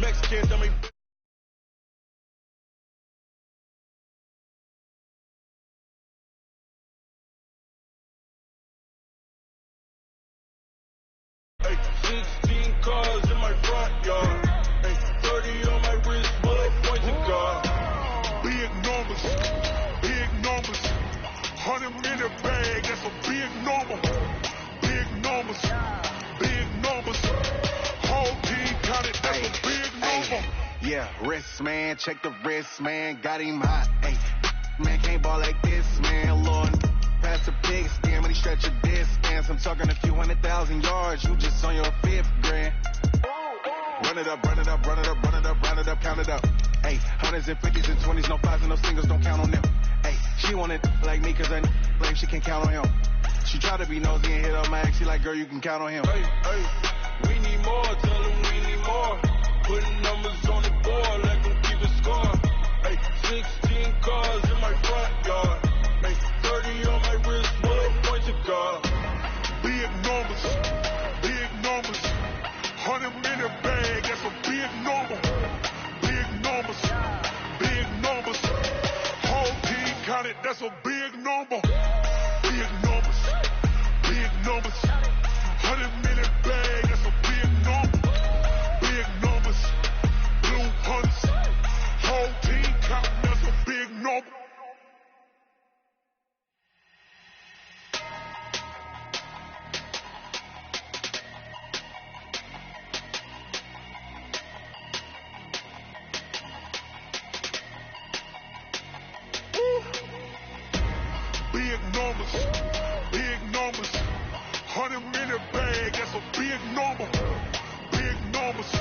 Mexicans, I mean. Hey, 16 cars in my front yard. Hey, 30 on my wrist, bullet points of God. Big numbers, 100-minute bag, that's a big number. Big numbers, whole team counted, that's a big number. Yeah, wrist man, check the wrist man, got him hot. Hey, man can't ball like this, man. Lord, pass the pig skin when he stretch your distance. I'm talking a few 100,000 yards, you just on your 5th grand. Run it up, count it up. Hey, hundreds and 50s and 20s, no 5s and no singles, don't count on them. Hey, she wanted like me cause I blame she can't count on him. She tried to be nosy and hit up my ex, she like, girl, you can count on him. Hey, we need more, tell them we need more. Putting numbers on the board, let them keep it score. Hey, 16 cars in my front yard. Hey, 30 on my wrist, bullet points of God. Big numbers, 100-minute bag, that's a big number. Big numbers, whole team counted, that's a big number. Big numbers, 100-minute bag, that's a big number. Big numbers, blue hunts, whole team counting, that's a big number. Big numbers, 100-minute bag, that's a big number. Big numbers,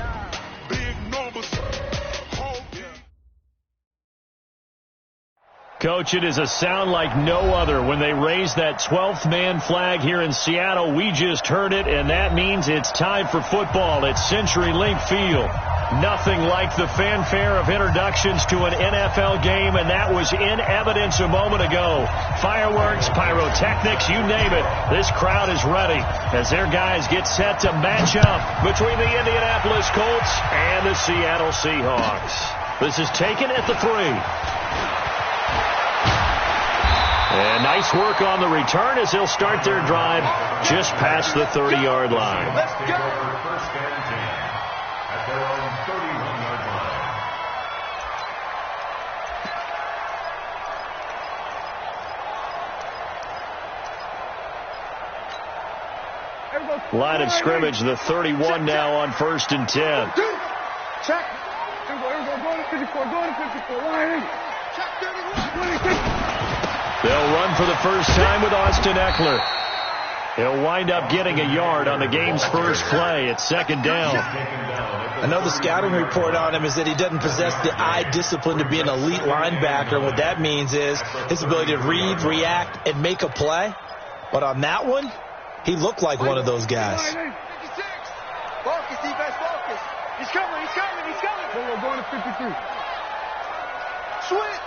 Coach, it is a sound like no other when they raise that 12th man flag here in Seattle. We just heard it, and that means it's time for football at CenturyLink Field. Nothing like the fanfare of introductions to an NFL game, and that was in evidence a moment ago. Fireworks, pyrotechnics, you name it. This crowd is ready as their guys get set to match up between the Indianapolis Colts and the Seattle Seahawks. This is taken at the 3. And nice work on the return as they'll start their drive just past the 30-yard line. Let's go. Line of scrimmage, the 31 now on 1st and 10. Check. Here we go. Go to 54. Line. Check 31. They'll run for the first time with Austin Eckler. He'll wind up getting a yard on the game's first play at 2nd down. I know the scouting report on him is that he doesn't possess the eye discipline to be an elite linebacker. What that means is his ability to read, react, and make a play. But on that one, he looked like one of those guys. Focus, defense, focus. He's coming. We're going to 53. Switch.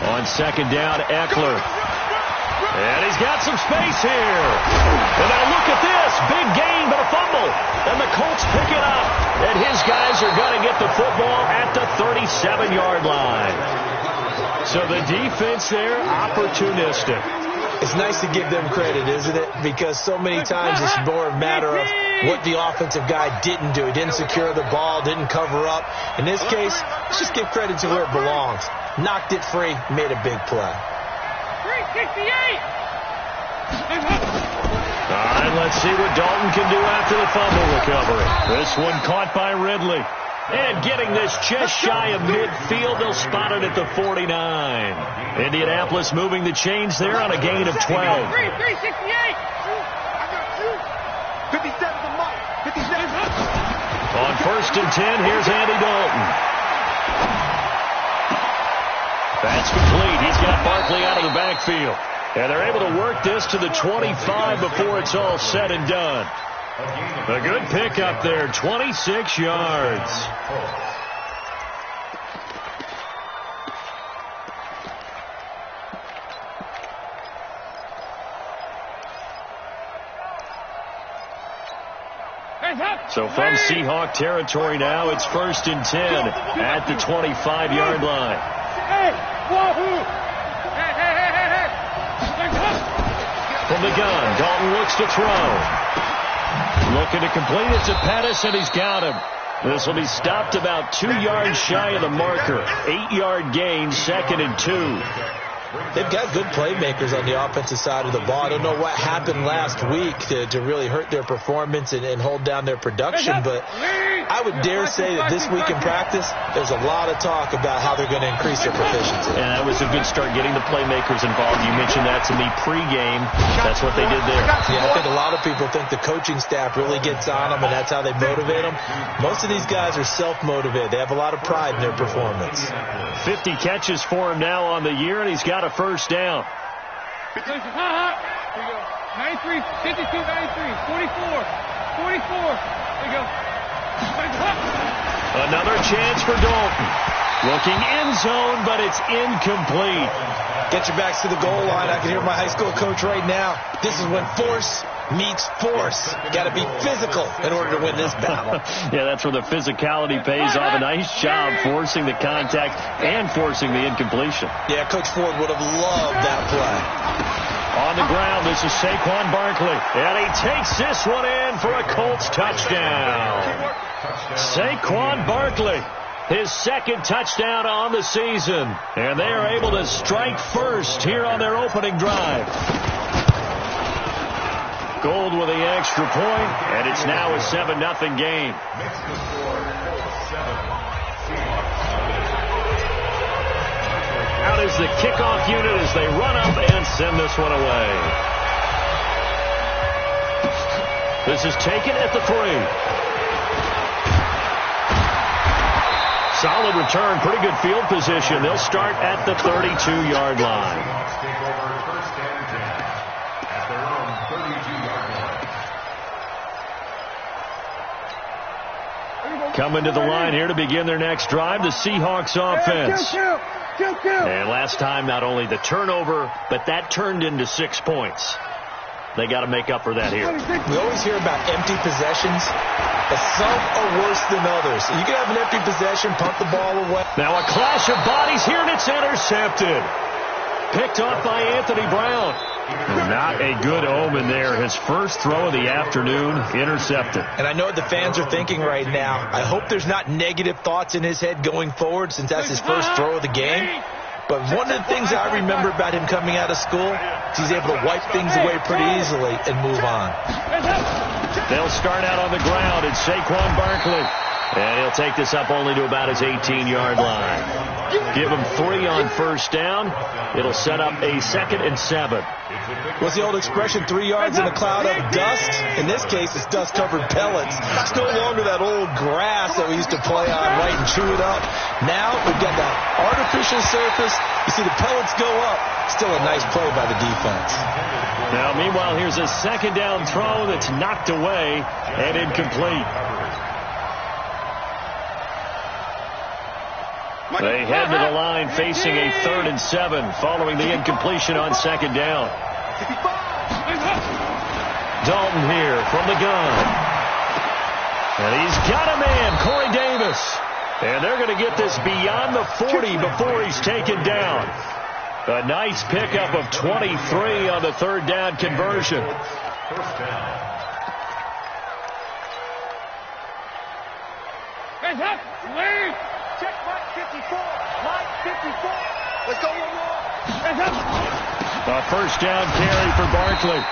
On 2nd down, Eckler. And he's got some space here. And now look at this. Big gain, but a fumble. And the Colts pick it up. And his guys are going to get the football at the 37-yard line. So the defense there, opportunistic. It's nice to give them credit, isn't it? Because so many times it's more a matter of what the offensive guy didn't do. He didn't secure the ball, didn't cover up. In this case, let's just give credit to where it belongs. Knocked it free, made a big play. 368. All right, let's see what Dalton can do after the fumble recovery. This one caught by Ridley. And getting this just shy of midfield, they'll spot it at the 49. Indianapolis moving the chains there on a gain of 12. 368. 57 to Mike. 57. On 1st and 10, here's Andy Dalton. That's complete. He's got Barkley out of the backfield. And they're able to work this to the 25 before it's all said and done. A good pickup there, 26 yards. So from Seahawk territory now, it's 1st and 10 at the 25-yard line. From the gun, Dalton looks to throw. Looking to complete it to Pettis, and he's got him. This will be stopped about 2 yards shy of the marker. 8-yard gain, 2nd and 2. They've got good playmakers on the offensive side of the ball. I don't know what happened last week to really hurt their performance and hold down their production, but I would dare say that this week in practice, there's a lot of talk about how they're going to increase their proficiency. And that was a good start, getting the playmakers involved. You mentioned that to me pregame. That's what they did there. Yeah, I think a lot of people think the coaching staff really gets on them, and that's how they motivate them. Most of these guys are self-motivated. They have a lot of pride in their performance. 50 catches for him now on the year, and he's got a first down. 93, 52, 93, 44, 44. There you go. Another chance for Dalton. Looking end zone, but it's incomplete. Get your backs to the goal line. I can hear my high school coach right now. This is when force meets force. Got to be physical in order to win this battle. Yeah, that's where the physicality pays off. A nice job forcing the contact and forcing the incompletion. Yeah, Coach Ford would have loved that play. On the ground, this is Saquon Barkley. And he takes this one in for a Colts touchdown. Saquon Barkley, his 2nd touchdown on the season. And they are able to strike first here on their opening drive. Gold with the extra point, and it's now a 7-0 game. Out is the kickoff unit as they run up and send this one away. This is taken at the 3. Solid return, pretty good field position. They'll start at the 32-yard line. Coming to the line here to begin their next drive, the Seahawks offense. And last time, not only the turnover, but that turned into 6 points. They got to make up for that here. We always hear about empty possessions, but some are worse than others. You can have an empty possession, punt the ball away. Now a clash of bodies here, and it's intercepted. Picked off by Anthony Brown. Not a good omen there. His first throw of the afternoon, intercepted. And I know what the fans are thinking right now. I hope there's not negative thoughts in his head going forward since that's his first throw of the game. But one of the things I remember about him coming out of school is he's able to wipe things away pretty easily and move on. They'll start out on the ground. It's Saquon Barkley. And he'll take this up only to about his 18-yard line. Give him 3 on first down. It'll set up a 2nd and 7. What's the old expression, 3 yards in a cloud of dust? In this case, it's dust-covered pellets. It's no longer that old grass that we used to play on, right, and chew it up. Now we've got that artificial surface. You see the pellets go up. Still a nice play by the defense. Now, meanwhile, here's a 2nd down throw that's knocked away and incomplete. They head to the line facing a 3rd and 7 following the incompletion on 2nd down. Dalton here from the gun. And he's got a man, Corey Davis. And they're going to get this beyond the 40 before he's taken down. A nice pickup of 23 on the 3rd down conversion. First down. Hands up, lead. Check Mike 54. Mike 54. Let's go one more. Hands up. A first down carry for Barkley.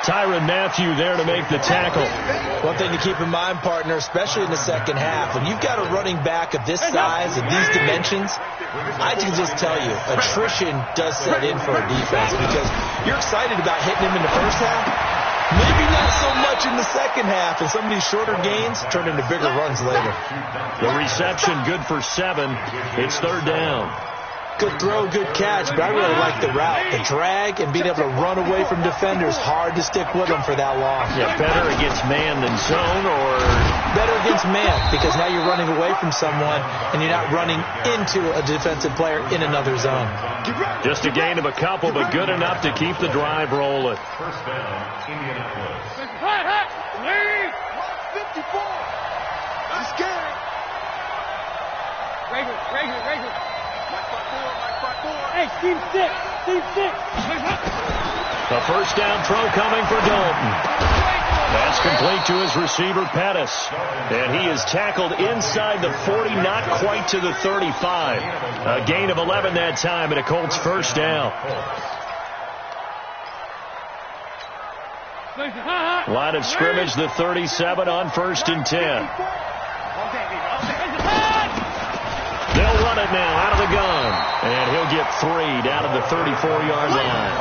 Tyrann Mathieu there to make the tackle. One thing to keep in mind, partner, especially in the second half, when you've got a running back of this size and these dimensions, I can just tell you, attrition does set in for a defense because you're excited about hitting him in the first half. Maybe not so much in the second half, and some of these shorter gains turn into bigger runs later. The reception good for 7. It's 3rd down. Good throw, good catch, but I really like the route. The drag and being able to run away from defenders, hard to stick with them for that long. Yeah, better against man than zone, or better against man, because now you're running away from someone and you're not running into a defensive player in another zone. Just a gain of a couple, but good enough to keep the drive rolling. First down, Indianapolis. 54. I'm scared. Regular. Mike 5-4. Hey, team 6. A first down throw coming for Dalton. That's complete to his receiver, Pettis. And he is tackled inside the 40, not quite to the 35. A gain of 11 that time, and a Colts first down. Line of scrimmage, the 37 on 1st and 10. They'll run it now out of the gun. And he'll get 3 down at the 34-yard line.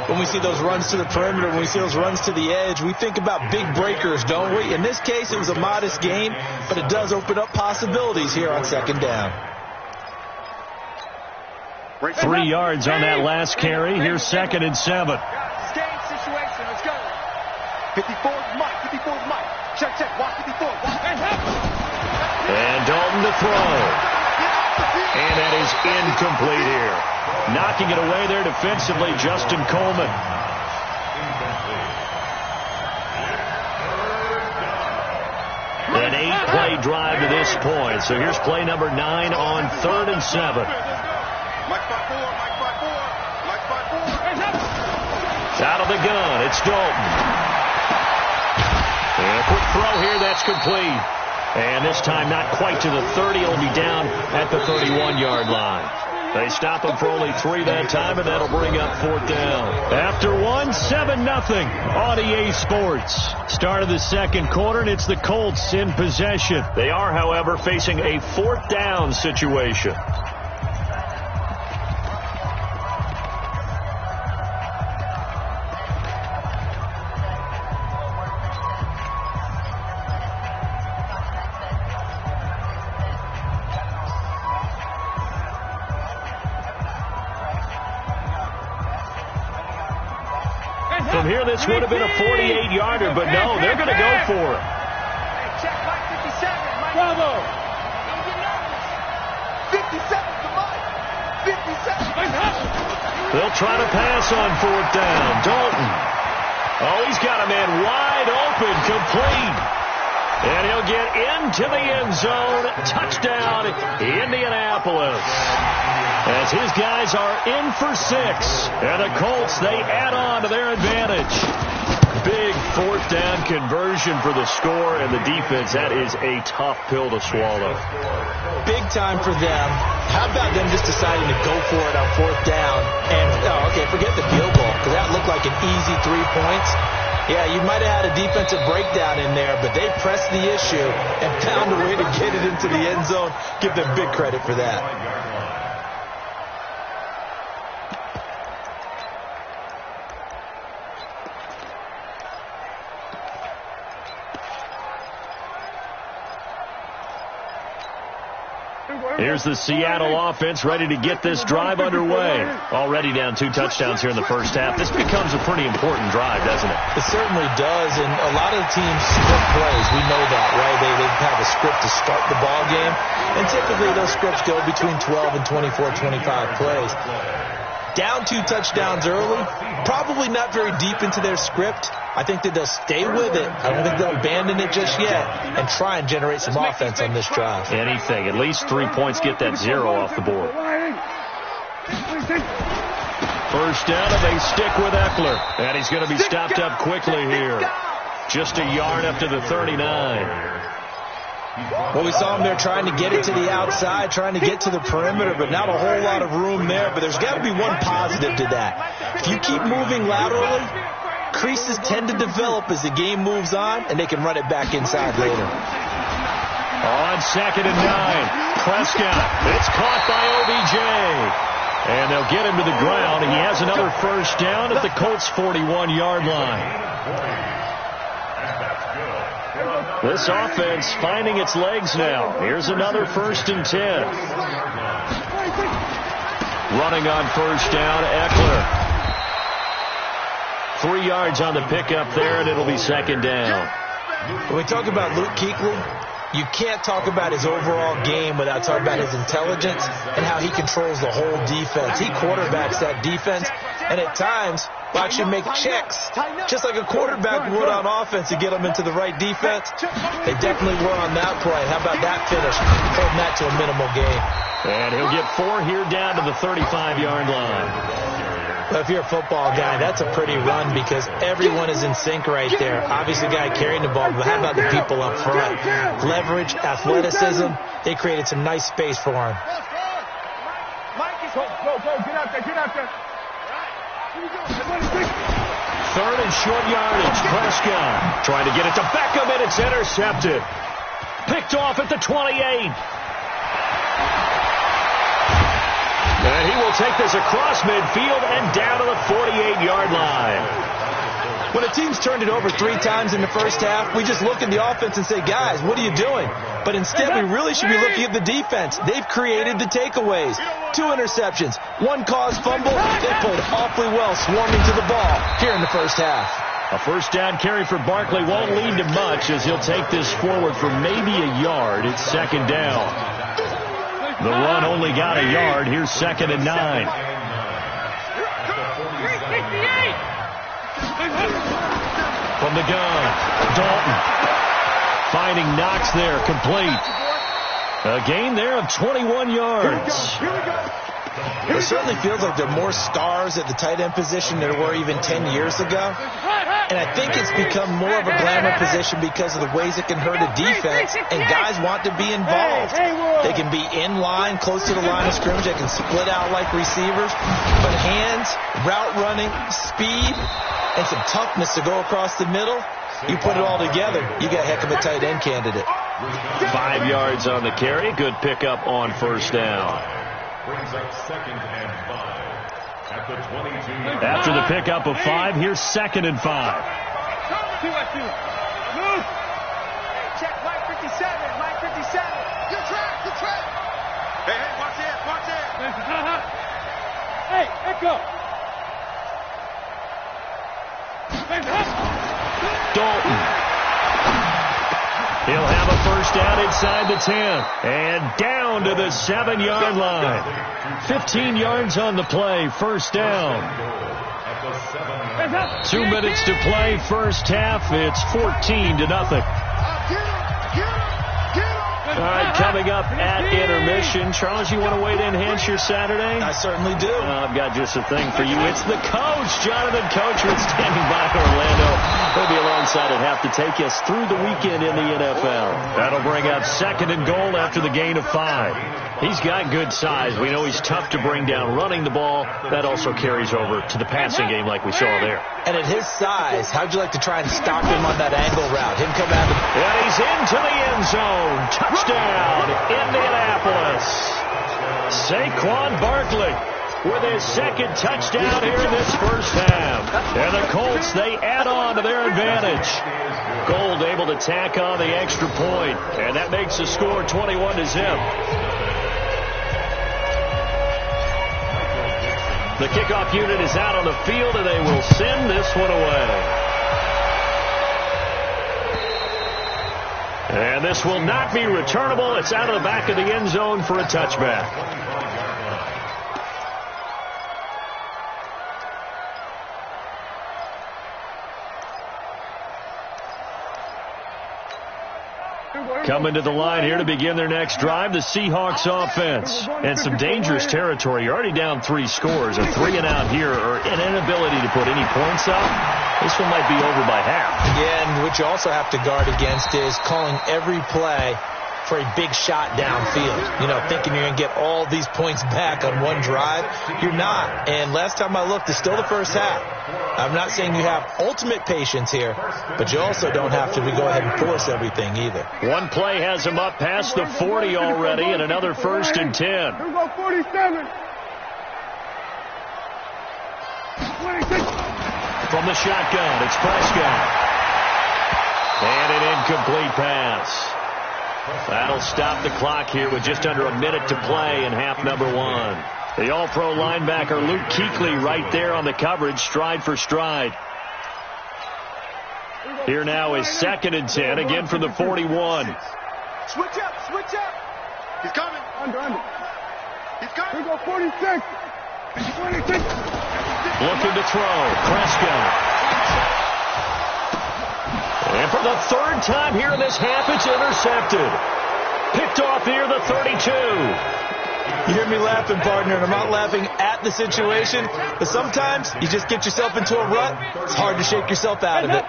When we see those runs to the perimeter, when we see those runs to the edge, we think about big breakers, don't we? In this case, it was a modest gain, but it does open up possibilities here on 2nd down. 3 yards on that last carry. Here's 2nd and 7. Game situation. Let's go. 54's Mike. Check. Watch 54. And Dalton to throw. And that is incomplete here. Knocking it away there defensively, Justin Coleman. An 8-play drive to this point. So here's play number 9 on 3rd and 7. Mike 5-4. Out of the gun, it's Dalton. And a quick throw here, that's complete. And this time not quite to the 30. It'll be down at the 31-yard line. They stop him for only 3 that time, and that'll bring up 4th down. After 1, 7-0 on EA Sports. Start of the 2nd quarter, and it's the Colts in possession. They are, however, facing a 4th down situation. From here, this would have been a 48-yarder, but no, they're going to go for it. Check Mike 57. Bravo. 57 to Mike. 57. They'll try to pass on 4th down. Dalton. Oh, he's got a man wide open, complete. And he'll get into the end zone. Touchdown, Indianapolis. As his guys are in for 6. And the Colts, they add on to their advantage. Big 4th down conversion for the score, and the defense, that is a tough pill to swallow. Big time for them. How about them just deciding to go for it on 4th down? And, forget the field goal, because that looked like an easy 3 points. Yeah, you might have had a defensive breakdown in there, but they pressed the issue and found a way to get it into the end zone. Give them big credit for that. Here's the Seattle offense ready to get this drive underway. Already down 2 touchdowns here in the first half. This becomes a pretty important drive, doesn't it? It certainly does, and a lot of the teams script plays. We know that, right? They have a script to start the ball game, and typically those scripts go between 12 and 24, 25 plays. Down 2 touchdowns early, probably not very deep into their script. I think that they'll stay with it. I don't think they'll abandon it just yet and try and generate some offense on this drive. Anything. At least 3 points, get that 0 off the board. First down, and they stick with Eckler. And he's going to be stopped up quickly here. Just a yard up to the 39. Well, we saw him there trying to get it to the outside, trying to get to the perimeter, but not a whole lot of room there. But there's got to be one positive to that. If you keep moving laterally, creases tend to develop as the game moves on, and they can run it back inside later. On 2nd and 9, Prescott. It's caught by OBJ. And they'll get him to the ground. He has another first down at the Colts' 41-yard line. This offense finding its legs now. Here's another 1st and 10. Running on first down, Eckler. 3 yards on the pickup there, and it'll be 2nd down. When we talk about Luke Kuechly, you can't talk about his overall game without talking about his intelligence and how he controls the whole defense. He quarterbacks that defense, and at times watch him make checks, just like a quarterback would on offense to get them into the right defense. They definitely were on that play. How about that finish? Holding that to a minimal gain. And he'll get 4 here down to the 35-yard line. But if you're a football guy, that's a pretty run because everyone is in sync right there. Obviously, the guy carrying the ball, but how about the people up front? Leverage, athleticism, they created some nice space for him. Go, get out there. 3rd and short yardage. Prescott trying to get it to Beckham, and it's intercepted. Picked off at the 28. And he will take this across midfield and down to the 48-yard line. When a team's turned it over 3 times in the first half, we just look at the offense and say, guys, what are you doing? But instead, we really should be looking at the defense. They've created the takeaways. 2 interceptions, 1 caused fumble. They played awfully well swarming to the ball here in the first half. A first down carry for Barkley won't lead to much as he'll take this forward for maybe a yard. It's 2nd down. The run only got a yard. Here's 2nd and 9. From the gun, Dalton finding Knox there, complete. A gain there of 21 yards. It certainly feels like there are more stars at the tight end position than there were even 10 years ago. And I think it's become more of a glamour position because of the ways it can hurt a defense, and guys want to be involved. They can be in line, close to the line of scrimmage. They can split out like receivers. But hands, route running, speed, and some toughness to go across the middle, you put it all together, you got a heck of a tight end candidate. 5 yards on the carry. Good pickup on first down. Brings up 2nd and 5. At the 22. After the pickup of 5, here's 2nd and 5. Move. Check Mike 57. Mike 57. Good track. Hey, watch it. Hey, Echo. Dalton. He'll have a first down inside the 10. And down to the 7-yard line. 15 yards on the play. First down. 2 minutes to play. First half. It's 14-0. All right, coming up at intermission. Charles, you want to wait to enhance your Saturday? I certainly do. I've got just a thing for you. It's the coach, Jonathan Coachman, standing by Orlando. He'll be alongside at half to take us through the weekend in the NFL. That'll bring up 2nd and goal after the gain of 5. He's got good size. We know he's tough to bring down running the ball. That also carries over to the passing game like we saw there. And at his size, how'd you like to try and stop him on that angle route? Him come out and he's into the end zone. Touchdown, Indianapolis. Saquon Barkley with his 2nd touchdown here in this first half. And the Colts, they add on to their advantage. Gold able to tack on the extra point, and that makes the score 21-0. The kickoff unit is out on the field, and they will send this one away. And this will not be returnable. It's out of the back of the end zone for a touchback. Coming to the line here to begin their next drive, the Seahawks offense. And some dangerous territory. You're already down 3 scores. A 3-and-out here, or an inability to put any points up. This one might be over by half. Yeah, and what you also have to guard against is calling every play for a big shot downfield. You know, thinking you're going to get all these points back on one drive. You're not. And last time I looked, it's still the first half. I'm not saying you have ultimate patience here, but you also don't have to go ahead and force everything either. One play has him up past the 40 already, and another 1st and 10. Here we go, 47. 26. From the shotgun, it's Prescott. And an incomplete pass. That'll stop the clock here with just under a minute to play in half number 1. The all-pro linebacker Luke Kuechly right there on the coverage, stride for stride. Here now is 2nd and 10, again from the 41. Switch up. He's coming. Under. He's coming. Here we go, 46. 26. Looking to throw. Prescott. And for the third time here in this half, it's intercepted. Picked off near the 32. You hear me laughing, partner, and I'm not laughing at the situation, but sometimes you just get yourself into a rut. It's hard to shake yourself out of it.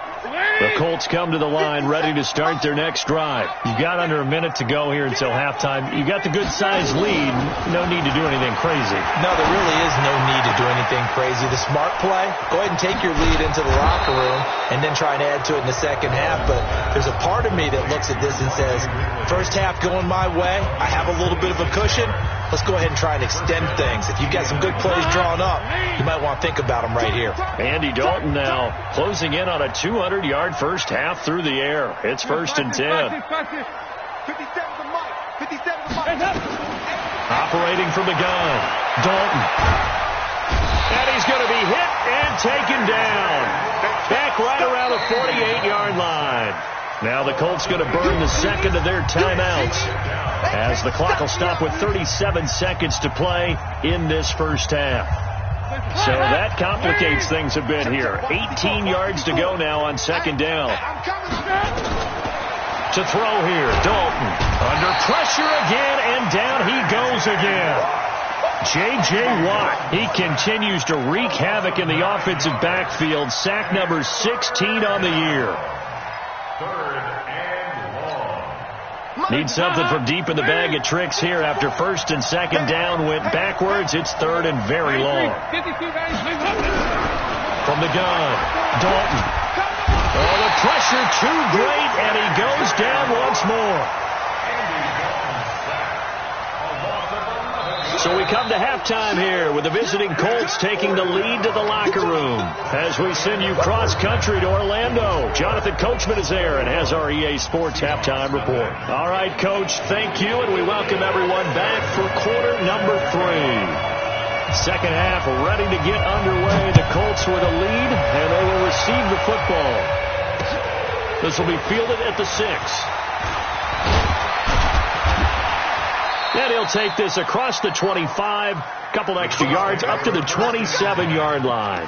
The Colts come to the line ready to start their next drive. You've got under a minute to go here until halftime. You got the good-sized lead. No need to do anything crazy. No, there really is no need to do anything crazy. The smart play, go ahead and take your lead into the locker room and then try and add to it in the second half. But there's a part of me that looks at this and says, first half going my way, I have a little bit of a cushion. Let's go ahead and try and extend things. If you've got some good plays drawn up, you might want to think about them right here. Andy Dalton now closing in on a 200-yard first half through the air. It's 1st and 10. Operating from the gun. Dalton. And he's going to be hit and taken down. Back right around the 48-yard line. Now the Colts going to burn the second of their timeouts, as the clock will stop with 37 seconds to play in this first half. So that complicates things a bit here. 18 yards to go now on second down. To throw here, Dalton. Under pressure again, and down he goes again. J.J. Watt, he continues to wreak havoc in the offensive backfield. Sack number 16 on the year. Need something from deep in the bag of tricks here after first and second down went backwards. It's third and very long. From the gun, Dalton. Oh, the pressure too great, and he goes down once more. So we come to halftime here with the visiting Colts taking the lead to the locker room. As we send you cross-country to Orlando, Jonathan Coachman is there and has our EA Sports halftime report. All right, Coach, thank you, and we welcome everyone back for quarter number 3. Second half ready to get underway. The Colts with a lead, and they will receive the football. This will be fielded at the 6. And he'll take this across the 25, couple extra yards up to the 27-yard line.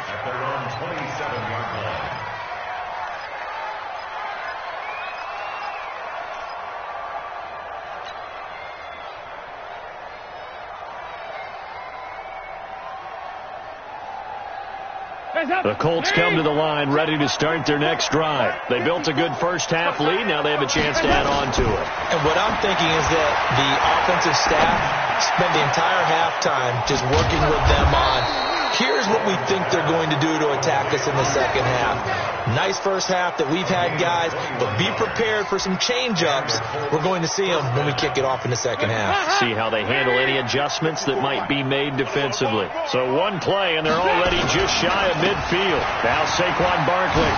The Colts come to the line ready to start their next drive. They built a good first half lead. Now they have a chance to add on to it. And what I'm thinking is that the offensive staff spent the entire halftime just working with them on, here's what we think they're going to do to attack us in the second half. Nice first half that we've had, guys, but be prepared for some change-ups. We're going to see them when we kick it off in the second half. See how they handle any adjustments that might be made defensively. So one play, and they're already just shy of midfield. Now Saquon Barkley.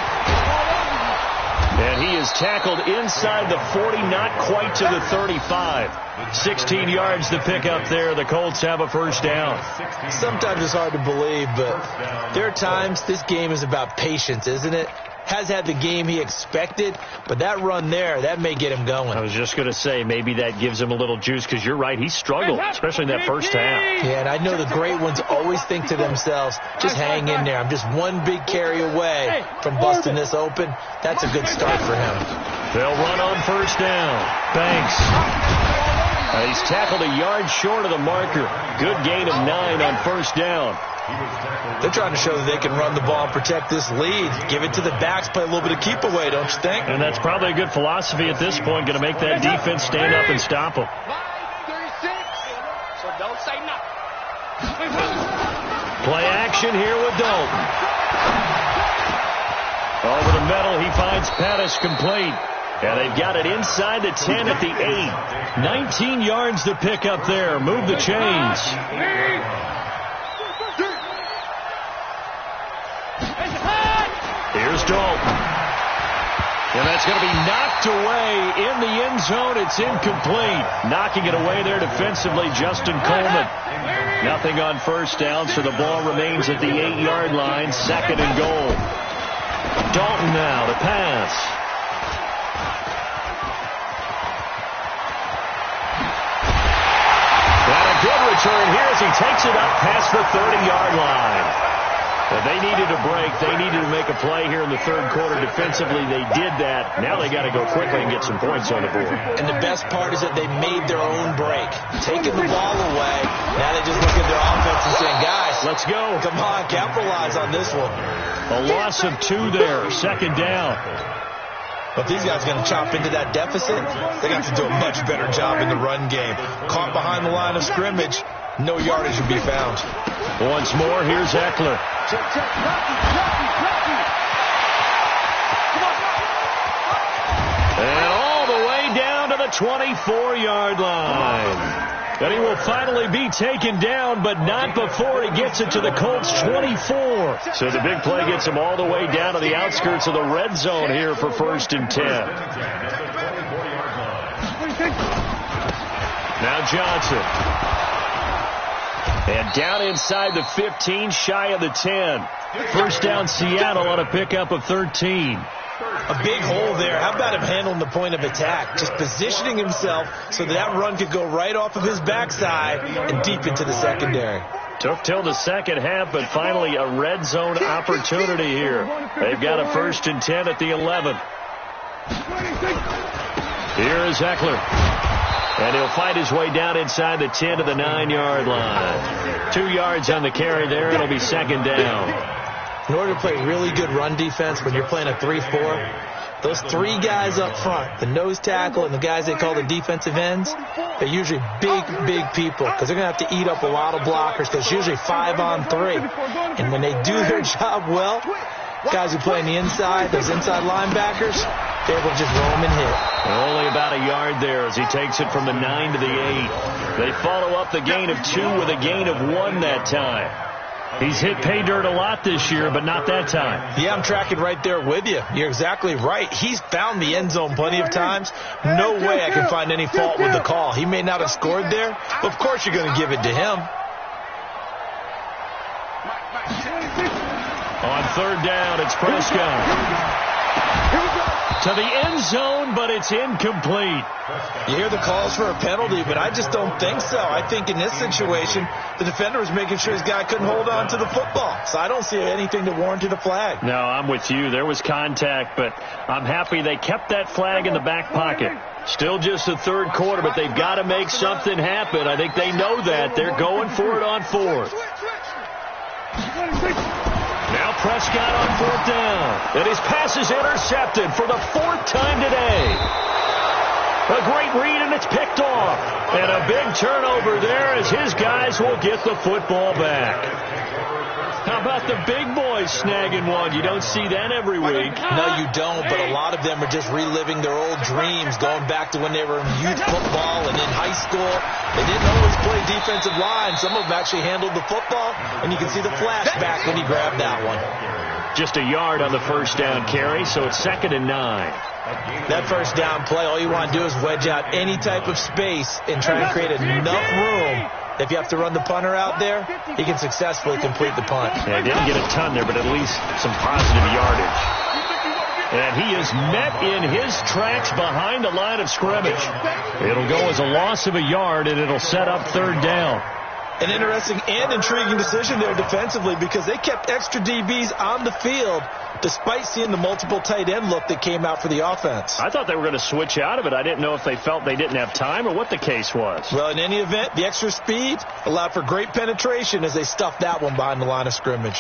And he is tackled inside the 40, not quite to the 35. 16 yards to pick up there. The Colts have a first down. Sometimes it's hard to believe, but there are times this game is about patience, isn't it? Has had the game he expected, but that run there, that may get him going. I was just going to say, maybe that gives him a little juice, because you're right, he struggled, especially in that first half. Yeah, and I know the great ones always think to themselves, just hang in there. I'm just one big carry away from busting this open. That's a good start for him. They'll run on first down. Banks. He's tackled a yard short of the marker. Good gain of 9 on first down. They're trying to show that they can run the ball and protect this lead. Give it to the backs, play a little bit of keep away, don't you think? And that's probably a good philosophy at this point, going to make that defense stand up and stop them. So don't say nothing. Play action here with Dalton. Over the middle, he finds Pettis complete. And they've got it inside the 10 at the 8. 19 yards to pick up there. Move the chains. Here's Dalton. And that's going to be knocked away in the end zone. It's incomplete. Knocking it away there defensively, Justin Coleman. Nothing on first down, so the ball remains at the 8-yard line. Second and goal. Dalton now to pass. And a good return here as he takes it up past the 30-yard line. They needed a break. They needed to make a play here in the third quarter. Defensively, they did that. Now they got to go quickly and get some points on the board. And the best part is that they made their own break. Taking the ball away. Now they just look at their offense and saying, guys, let's go. Come on, capitalize on this one. A loss of 2 there. Second down. But these guys are going to chop into that deficit. They got to do a much better job in the run game. Caught behind the line of scrimmage. No yardage would be found. Once more, here's Eckler. And all the way down to the 24-yard line. And he will finally be taken down, but not before he gets it to the Colts' 24. So the big play gets him all the way down to the outskirts of the red zone here for 1st and 10. Now Johnson. And down inside the 15, shy of the 10. First down Seattle on a pickup of 13. A big hole there. How about him handling the point of attack? Just positioning himself so that run could go right off of his backside and deep into the secondary. Took till the second half, but finally a red zone opportunity here. They've got a 1st and 10 at the 11. Here is Eckler. And he'll fight his way down inside the 10 to the 9-yard line. 2 yards on the carry there. It'll be 2nd down. In order to play really good run defense when you're playing a 3-4, those 3 guys up front, the nose tackle and the guys they call the defensive ends, they're usually big people because they're going to have to eat up a lot of blockers because it's usually 5-on-3. And when they do their job well, guys who play on the inside, those inside linebackers, they're able to just roam and hit. Only about a yard there as he takes it from the 9 to the 8. They follow up the gain of 2 with a gain of 1 that time. He's hit pay dirt a lot this year, but not that time. Yeah, I'm tracking right there with you. You're exactly right. He's found the end zone plenty of times. No way I can find any fault with the call. He may not have scored there, but of course you're going to give it to him. On 3rd down, it's Prescott. To the end zone, but it's incomplete. You hear the calls for a penalty, but I just don't think so. I think in this situation, the defender was making sure his guy couldn't hold on to the football. So I don't see anything that warranted a flag. No, I'm with you. There was contact, but I'm happy they kept that flag in the back pocket. Still just the 3rd quarter, but they've got to make something happen. I think they know that. They're going for it on 4th. Now Prescott on 4th down. And his pass is intercepted for the 4th time today. A great read, and it's picked off. And a big turnover there as his guys will get the football back. How about the big boys snagging one? You don't see that every week. No, you don't, but a lot of them are just reliving their old dreams, going back to when they were in youth football and in high school. They didn't always play defensive line. Some of them actually handled the football, and you can see the flashback when he grabbed that one. Just a yard on the 1st down carry, so it's 2nd and 9. That 1st down play, all you want to do is wedge out any type of space and try and create enough room. If you have to run the punter out there, he can successfully complete the punt. Yeah, he didn't get a ton there, but at least some positive yardage. And he is met in his tracks behind the line of scrimmage. It'll go as a loss of a yard, and it'll set up 3rd down. An interesting and intriguing decision there defensively because they kept extra DBs on the field despite seeing the multiple tight end look that came out for the offense. I thought they were going to switch out of it. I didn't know if they felt they didn't have time or what the case was. Well, in any event, the extra speed allowed for great penetration as they stuffed that one behind the line of scrimmage.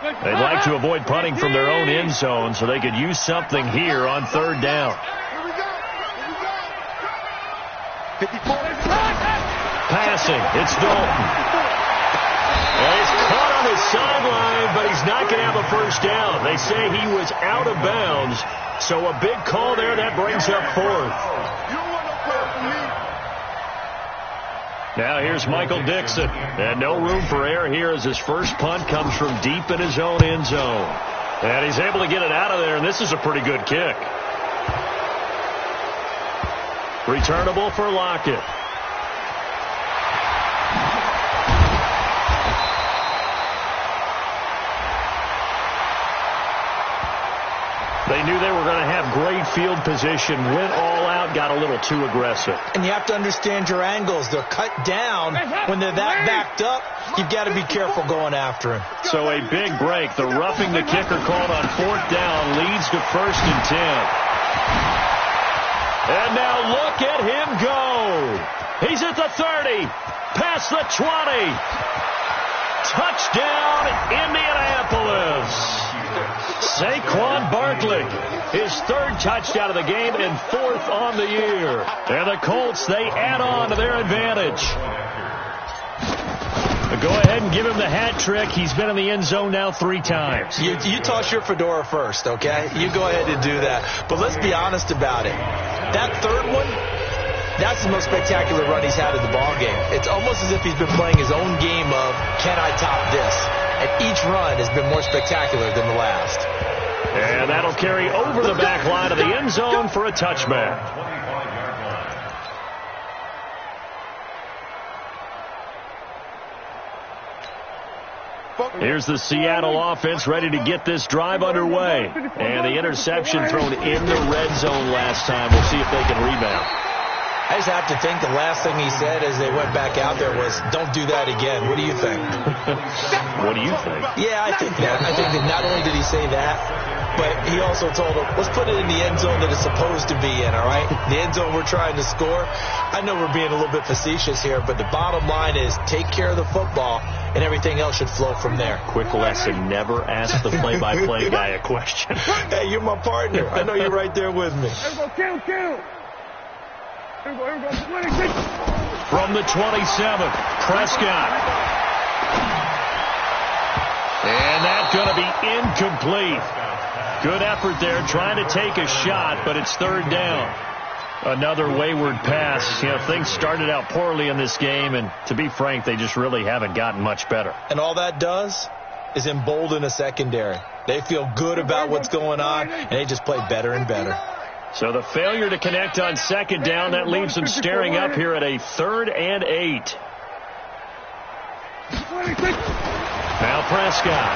They'd like to avoid punting from their own end zone so they could use something here on 3rd down. Passing, it's Dalton. And he's caught on the sideline, but he's not going to have a 1st down. They say he was out of bounds, so a big call there. That brings up 4th. Now here's Michael Dixon. And no room for error here as his first punt comes from deep in his own end zone. And he's able to get it out of there, and this is a pretty good kick. Returnable for Lockett. They knew they were going to have great field position, went all out got a little too aggressive. And you have to understand your angles. They're cut down. When they're that backed up, you've got to be careful going after him. So a big break. The roughing the kicker called on 4th down leads to 1st and 10. And now look at him go. He's at the 30, past the 20. Touchdown, Indianapolis. Saquon Barkley, his 3rd touchdown of the game and 4th on the year. And the Colts, they add on to their advantage. Go ahead and give him the hat trick. He's been in the end zone now 3 times. You toss your fedora first, okay? You go ahead and do that. But let's be honest about it. That 3rd one, that's the most spectacular run he's had in the ballgame. It's almost as if he's been playing his own game of, can I top this? And each run has been more spectacular than the last. And that'll carry over the back line of the end zone for a touchback. Here's the Seattle offense ready to get this drive underway. And the interception thrown in the red zone last time. We'll see if they can rebound. I just have to think the last thing he said as they went back out there was, don't do that again. What do you think? What do you think? Yeah, I think that. I think that not only did he say that, but he also told him, let's put it in the end zone that it's supposed to be in, all right? The end zone we're trying to score. I know we're being a little bit facetious here, but the bottom line is take care of the football, and everything else should flow from there. Quick lesson, never ask the play-by-play guy a question. Hey, you're my partner. I know you're right there with me. Kill. Here we go. From the 27th, Prescott. And that's going to be incomplete. Good effort there, trying to take a shot, but it's 3rd down. Another wayward pass. You know, things started out poorly in this game, and to be frank, they just really haven't gotten much better. And all that does is embolden a secondary. They feel good about what's going on, and they just play better and better. So the failure to connect on 2nd down, that leaves them staring up here at a 3rd and 8. Now Prescott.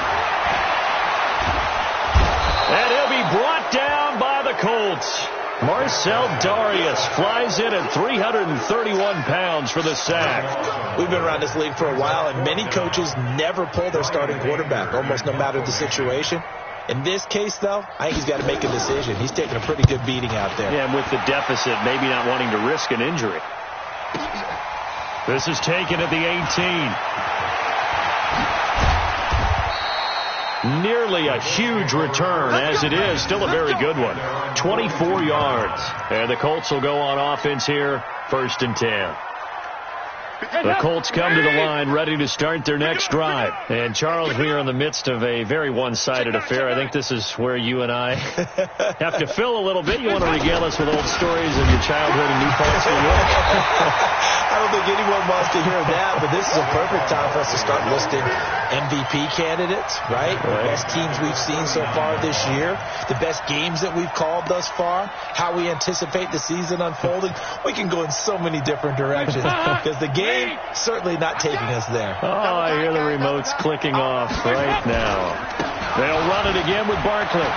And he'll be brought down by the Colts. Marcel Darius flies in at 331 pounds for the sack. We've been around this league for a while, and many coaches never pull their starting quarterback, almost no matter the situation. In this case, though, I think he's got to make a decision. He's taking a pretty good beating out there. Yeah, and with the deficit, maybe not wanting to risk an injury. This is taken at the 18. Nearly a huge return, as it is. Still a very good one. 24 yards. And the Colts will go on offense here, 1st and 10. The Colts come to the line ready to start their next drive. And, Charles, we are in the midst of a very one-sided affair. I think this is where you and I have to fill a little bit. You want to regale us with old stories of your childhood in New Paltz, New York? I don't think anyone wants to hear that, but this is a perfect time for us to start listing MVP candidates, right? The best teams we've seen so far this year, the best games that we've called thus far, how we anticipate the season unfolding. We can go in so many different directions because the game certainly not taking us there. Oh, I hear the remotes clicking off right now. They'll run it again with Barkley.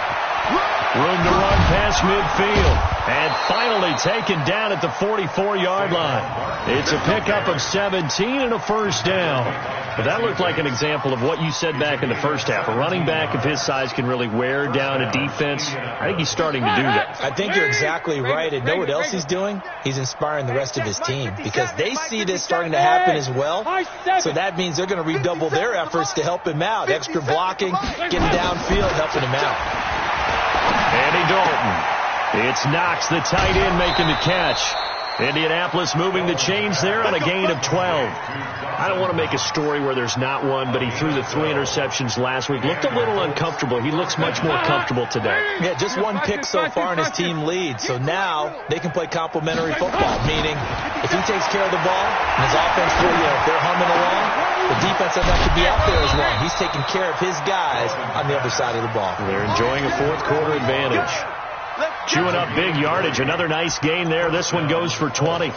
Room to run past midfield. And finally taken down at the 44-yard line. It's a pickup of 17 and a 1st down. But that looked like an example of what you said back in the first half. A running back of his size can really wear down a defense. I think he's starting to do that. I think you're exactly right. And know what else he's doing? He's inspiring the rest of his team because they see this starting to happen as well. So that means they're going to redouble their efforts to help him out. Extra blocking, getting downfield, helping him out. Andy Dalton. It's Knox, the tight end, making the catch. Indianapolis moving the chains there on a gain of 12. I don't want to make a story where there's not one, but he threw the 3 interceptions last week. Looked a little uncomfortable. He looks much more comfortable today. Yeah, just 1 pick so far and his team leads. So now they can play complementary football, meaning if he takes care of the ball and his offense, if they're humming along, the defense doesn't have to be out there as long. He's taking care of his guys on the other side of the ball. They're enjoying a 4th quarter advantage. Chewing up big yardage. Another nice gain there. This one goes for 20.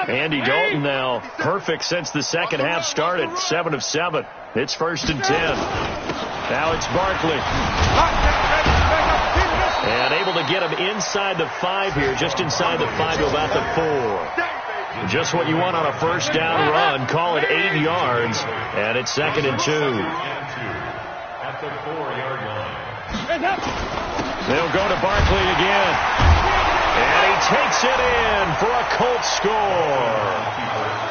Andy Dalton now perfect since the second half started. 7 of 7. It's 1st and 10. Now it's Barkley. to get him inside the 5 here, just inside the 5 to about the 4. Just what you want on a first down run. Call it 8 yards, and it's 2nd and 2. At the 4-yard line. They'll go to Barkley again. And he takes it in for a Colts score.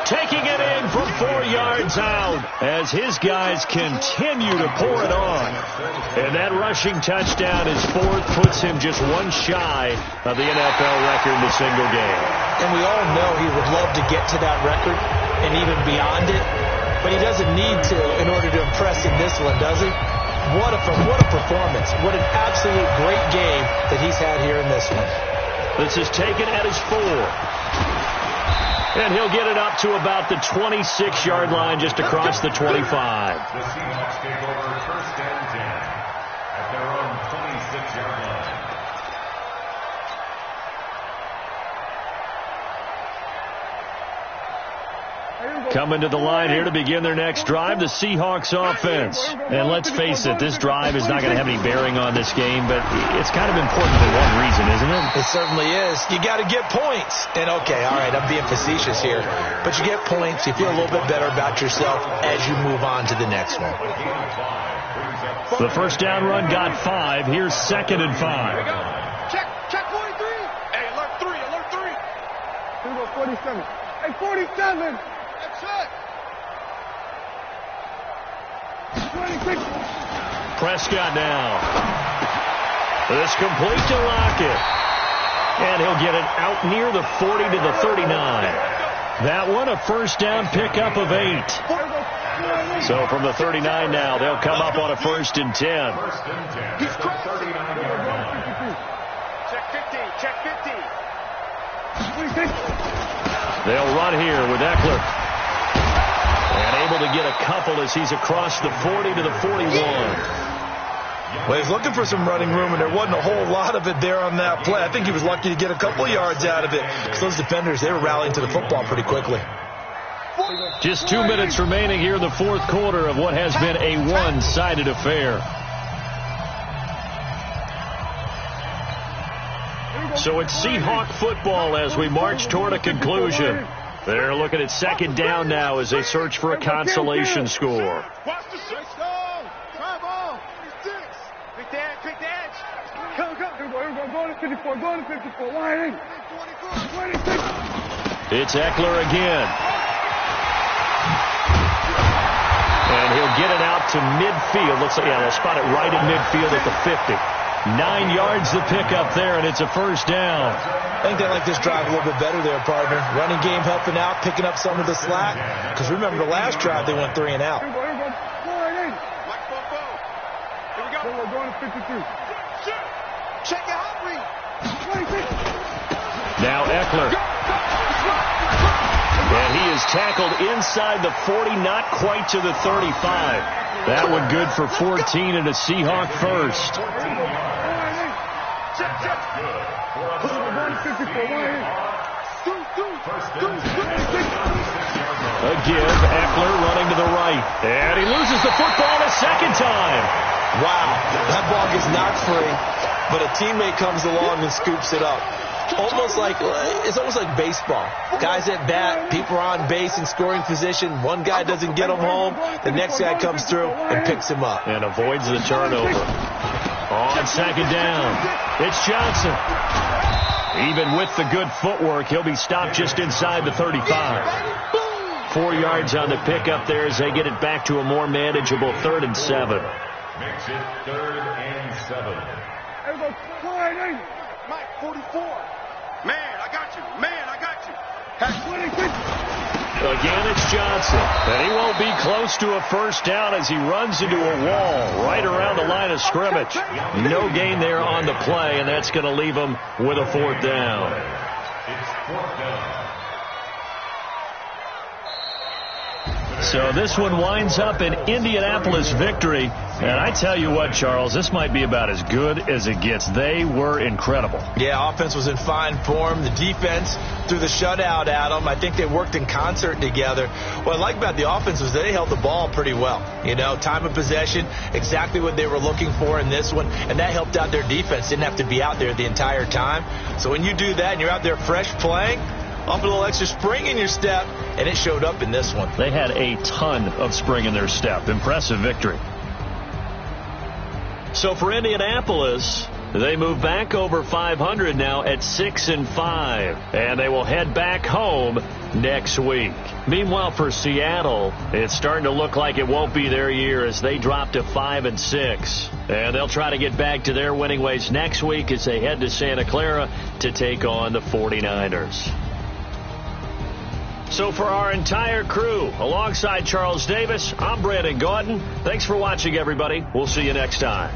Taking it in from 4 yards out as his guys continue to pour it on. And that rushing touchdown, his 4th, puts him just one shy of the NFL record in a single game. And we all know he would love to get to that record and even beyond it, but he doesn't need to in order to impress in this one, does he? What a performance. What an absolute great game that he's had here in this one. This is taken at his 4. And he'll get it up to about the 26-yard line, just across the 25. The Seahawks take over 1st and 10 at their own 26-yard line. Coming to the line here to begin their next drive, the Seahawks offense. And let's face it, this drive is not going to have any bearing on this game, but it's kind of important for one reason, isn't it? It certainly is. You got to get points. And okay, all right, I'm being facetious here, but you get points, you feel a little bit better about yourself as you move on to the next one. The first down run got 5. Here's 2nd and 5. Check 43. Hey, alert 3. Here we go, 47. Hey, 47. That's it. 26. Prescott now. This complete to Lockett. And he'll get it out near the 40 to the 39. That one a first down pickup of 8. So from the 39 now, they'll come up on a 1st and 10. He's crossed. Check 50. They'll run here with Eckler. And able to get a couple as he's across the 40 to the 41. Well, he's looking for some running room, and there wasn't a whole lot of it there on that play. I think he was lucky to get a couple of yards out of it, because those defenders, they were rallying to the football pretty quickly. Just 2 minutes remaining here in the 4th quarter of what has been a one-sided affair. So it's Seahawk football as we march toward a conclusion. They're looking at 2nd down now as they search for a consolation score. Watch the switch down. Drive on. 36. Pick the edge. Come. Go to 54. Line in. 26. It's Eckler again. And he'll get it out to midfield. Looks like, they'll spot it right in midfield at the 50. 9 yards to pick up there, and it's a first down. I think they like this drive a little bit better there, partner. Running game helping out, picking up some of the slack. Because remember, the last drive, they went 3 and out. Here we go. Like Bobo. Here we go. We're going to 52. Check it out, Reed. 26. Now Eckler. And he is tackled inside the 40, not quite to the 35. That one good for 14 and a Seahawk first. Again, Eckler running to the right. And he loses the football a second time. Wow, that ball gets knocked free, but a teammate comes along and scoops it up. It's almost like baseball. Guys at bat, people are on base in scoring position. One guy doesn't get them home. The next guy comes through and picks him up. And avoids the turnover. On 2nd down, it's Johnson. Even with the good footwork, he'll be stopped just inside the 35. 4 yards on the pickup there as they get it back to a more manageable 3rd and 7. Makes it 3rd and 7. Mike, 44. Man, I got you. Again, it's Johnson. And he won't be close to a first down as he runs into a wall right around the line of scrimmage. No gain there on the play, and that's going to leave him with a 4th down. It's 4th down. So this one winds up an Indianapolis victory. And I tell you what, Charles, this might be about as good as it gets. They were incredible. Yeah, offense was in fine form. The defense threw the shutout at them. I think they worked in concert together. What I like about the offense was they held the ball pretty well. You know, time of possession, exactly what they were looking for in this one. And that helped out their defense. Didn't have to be out there the entire time. So when you do that and you're out there fresh playing, off a little extra spring in your step, and it showed up in this one. They had a ton of spring in their step. Impressive victory. So for Indianapolis, they move back over 500 now at 6-5, and they will head back home next week. Meanwhile, for Seattle, it's starting to look like it won't be their year as they drop to 5-6. And they'll try to get back to their winning ways next week as they head to Santa Clara to take on the 49ers. So for our entire crew, alongside Charles Davis, I'm Brandon Gaudin. Thanks for watching, everybody. We'll see you next time.